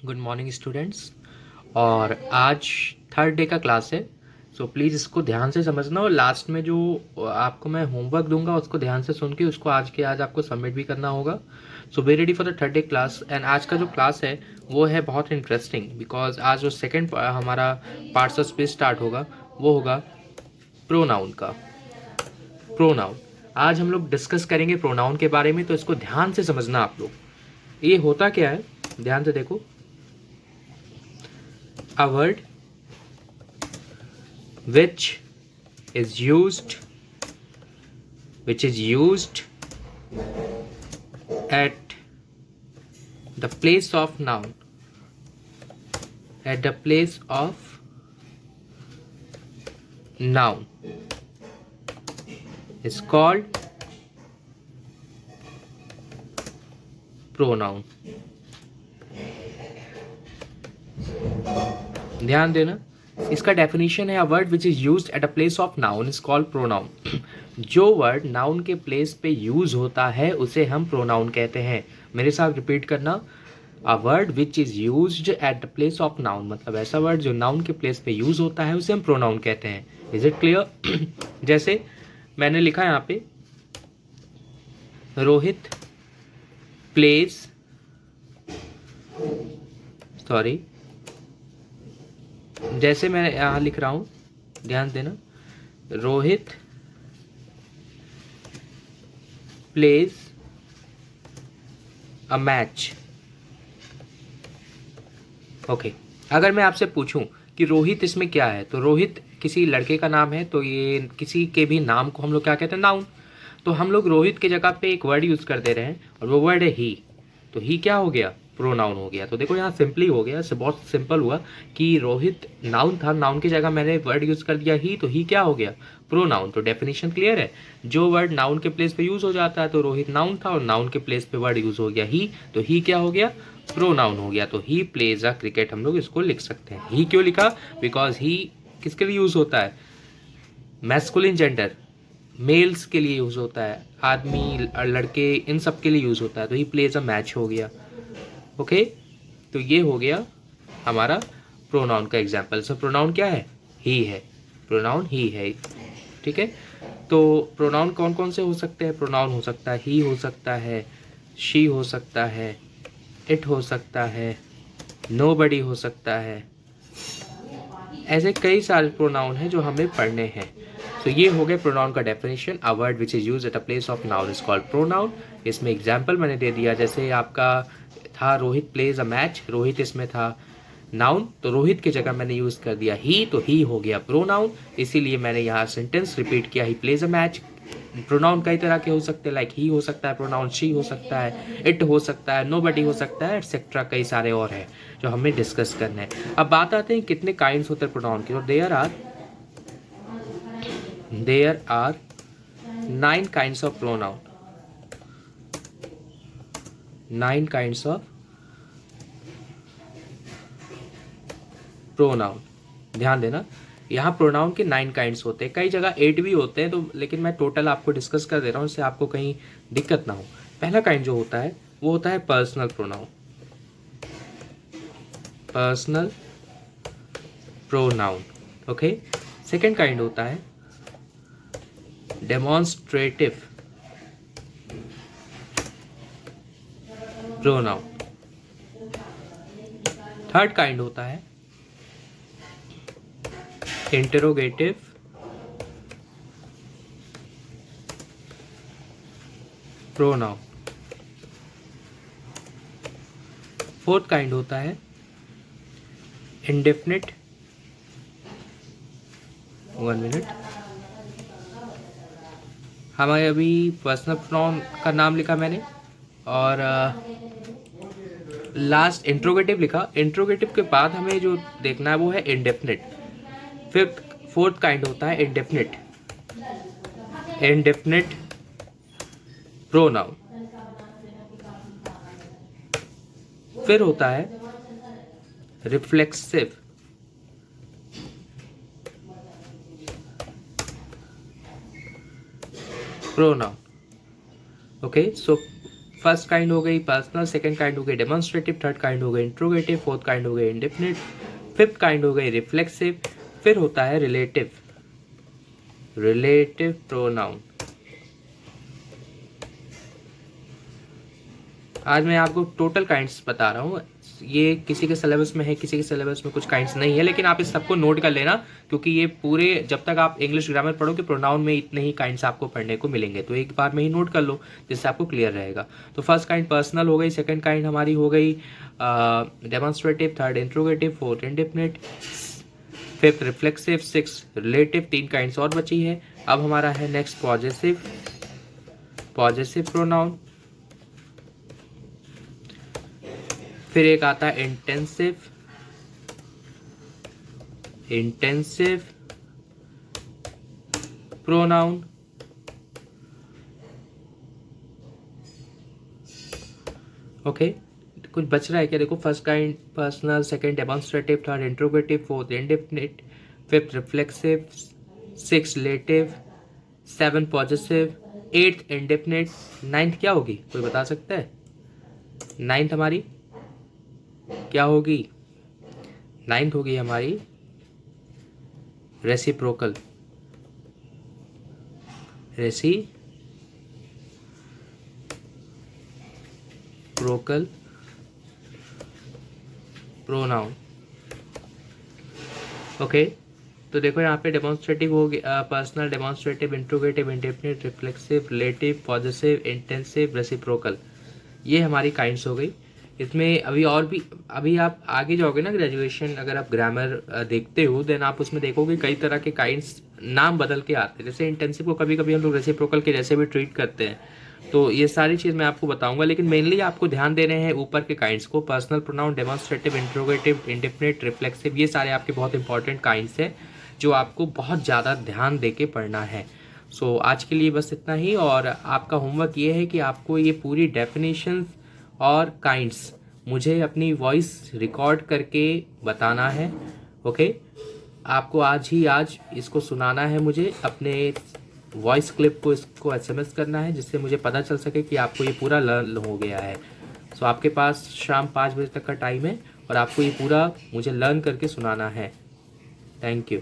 Good morning students. और आज third day का क्लास है, सो प्लीज़ इसको ध्यान से समझना और लास्ट में जो आपको मैं होमवर्क दूंगा उसको ध्यान से सुन के उसको आज आपको सबमिट भी करना होगा। So be ready for the third day class. And आज का जो क्लास है वो है बहुत इंटरेस्टिंग, बिकॉज आज जो सेकेंड हमारा पार्ट्स ऑफ स्पीच स्टार्ट होगा वो होगा प्रोनाउन का। प्रोनाउन आज हम लोग डिस्कस करेंगे प्रोनाउन के बारे में, तो इसको ध्यान से समझना आप लोग। ये होता क्या है, ध्यान से देखो। A word which is used at the place of noun, at the place of noun is called pronoun. ध्यान देना, इसका डेफिनेशन है a word which is used at a place of noun is called pronoun. जो word noun के place पे use होता है उसे हम प्रोनाउन कहते हैं। मेरे साथ रिपीट करना, a word which is used at the place of noun, मतलब ऐसा वर्ड जो नाउन के प्लेस पे यूज होता है उसे हम प्रोनाउन कहते हैं। Is it clear? जैसे मैंने लिखा यहाँ पे रोहित प्लेज, सॉरी, जैसे मैं यहाँ लिख रहा हूँ, ध्यान देना, Rohit plays a match. Okay, अगर मैं आपसे पूछूं कि रोहित इसमें क्या है, तो रोहित किसी लड़के का नाम है, तो ये किसी के भी नाम को हम लोग क्या कहते हैं, नाउन। तो हम लोग रोहित के जगह पे एक वर्ड यूज कर दे रहे हैं और वो वर्ड है ही, तो ही क्या हो गया, प्रोनाउन हो गया। तो देखो यहाँ सिंपली हो गया, इससे बहुत सिंपल हुआ कि रोहित नाउन था, नाउन की जगह मैंने वर्ड यूज कर दिया ही, तो ही क्या हो गया, प्रोनाउन। तो डेफिनेशन क्लियर है, जो वर्ड नाउन के प्लेस पे यूज हो जाता है, तो रोहित नाउन था और नाउन के प्लेस पे वर्ड यूज हो गया ही, तो ही क्या हो गया, प्रोनाउन हो गया। तो ही प्लेज अ क्रिकेट हम लोग इसको लिख सकते हैं। ही क्यों लिखा, बिकॉज ही किसके लिए यूज होता है, मैस्कुलिन जेंडर, मेल्स के लिए यूज होता है, आदमी लड़के इन सब के लिए यूज होता है, तो ही प्लेज अ मैच हो गया। ओके, तो ये हो गया हमारा प्रोनाउन का एग्जाम्पल। सो प्रोनाउन क्या है, ही है, प्रोनाउन ही है। ठीक है, तो प्रोनाउन कौन कौन से हो सकते हैं, प्रोनाउन हो सकता है ही, हो सकता है शी, हो सकता है इट, हो सकता है नोबडी, हो सकता है, ऐसे कई सारे प्रोनाउन हैं जो हमें पढ़ने हैं। तो ये हो गए प्रोनाउन का definition. A word which is use at a place of noun is called pronoun. इसमें एग्जाम्पल मैंने दे दिया, जैसे आपका था Rohit plays a match, Rohit इसमें था नाउन, तो रोहित की जगह मैंने यूज कर दिया ही, तो ही हो गया प्रोनाउन। इसीलिए मैंने यहाँ सेंटेंस रिपीट किया, he plays a match. Pronoun कई तरह के हो सकते हैं, लाइक ही हो सकता है प्रोनाउन, शी हो सकता है, इट हो सकता है, नोबडी हो सकता है, एटसेट्रा कई सारे और हैं जो हमें डिस्कस करना है। अब बात आते हैं कितने काइंड्स होते हैं प्रोनाउन के, और there are 9 kinds of pronoun, 9 kinds of pronoun. ध्यान देना, यहाँ प्रोनाउन के 9 काइंड्स होते हैं, कई जगह 8 भी होते हैं, तो लेकिन मैं टोटल आपको डिस्कस कर दे रहा हूँ, इससे आपको कहीं दिक्कत ना हो। पहला काइंड जो होता है वो होता है personal pronoun, personal pronoun. Okay, second kind होता है डेमोन्स्ट्रेटिव प्रोनाउन। थर्ड काइंड होता है इंटरोगेटिव प्रोनाउन। फोर्थ काइंड होता है इंडेफिनिट, 1 मिनट, हमारे अभी पर्सनल प्रोनाउन का नाम लिखा मैंने, और लास्ट इंट्रोगेटिव लिखा। इंट्रोगेटिव के बाद हमें जो देखना है वो है इंडेफिनिट। फोर्थ काइंड होता है इंडेफिनिट, इंडेफिनिट प्रोनाउन। फिर होता है reflexive pronoun. Okay, so first kind हो गई पर्सनल, सेकंड काइंड हो गई डेमोन्स्ट्रेटिव, थर्ड काइंड हो गई इंट्रोगेटिव, फोर्थ काइंड हो गई इंडेफिनिट, फिफ्थ काइंड हो गई रिफ्लेक्सिव, फिर होता है रिलेटिव प्रोनाउन। आज मैं आपको टोटल काइंड्स बता रहा हूँ, ये किसी के सिलेबस में है, किसी के सिलेबस में कुछ काइंड्स नहीं है, लेकिन आप इस सबको नोट कर लेना, क्योंकि ये पूरे जब तक आप इंग्लिश ग्रामर पढ़ोगे प्रोनाउन में इतने ही काइंड्स आपको पढ़ने को मिलेंगे, तो एक बार में ही नोट कर लो जिससे आपको क्लियर रहेगा। तो फर्स्ट काइंड पर्सनल हो गई, सेकंड काइंड हमारी हो गई demonstrative, third interrogative, fourth indefinite, fifth reflexive, six relative, 3 kinds और बची है। अब हमारा है नेक्स्ट पॉजेसिव प्रोनाउन, फिर एक आता है इंटेंसिव प्रोनाउन, ओके। कुछ बच रहा है क्या? देखो, first kind personal, second demonstrative, third interrogative, fourth indefinite, fifth reflexive, six relative, 7 possessive, 8 indefinite, 9th क्या होगी? कोई बता सकता है? 9th हमारी क्या होगी? 9th होगी हमारी रेसिप्रोकल प्रोनाउन, ओके। तो देखो यहाँ पे डेमोन्स्ट्रेटिव हो गया, personal, demonstrative, interrogative, indefinite, reflexive, relative, possessive, intensive, reciprocal, ये हमारी काइंड्स हो गई। इसमें अभी आप आगे जाओगे ना ग्रेजुएशन, अगर आप ग्रामर देखते हो देन आप उसमें देखोगे कई तरह के काइंड्स नाम बदल के आते हैं। जैसे इंटेंसिव को कभी कभी हम लोग रेसिप्रोकल के जैसे भी ट्रीट करते हैं। तो ये सारी चीज़ मैं आपको बताऊंगा, लेकिन मेनली आपको ध्यान देने हैं ऊपर के काइंड्स को, personal pronoun, demonstrative, interrogative, indefinite, reflexive, ये सारे आपके बहुत इंपॉर्टेंट काइंड्स हैं जो आपको बहुत ज़्यादा ध्यान दे के पढ़ना है। सो आज के लिए बस इतना ही, और आपका होमवर्क ये है कि आपको ये पूरी डेफिनेशंस और काइंड्स मुझे अपनी वॉइस रिकॉर्ड करके बताना है, ओके। आपको आज इसको सुनाना है मुझे, अपने वॉइस क्लिप को इसको SMS करना है, जिससे मुझे पता चल सके कि आपको ये पूरा लर्न हो गया है। सो आपके पास शाम 5 बजे तक का टाइम है और आपको ये पूरा मुझे लर्न करके सुनाना है। Thank you.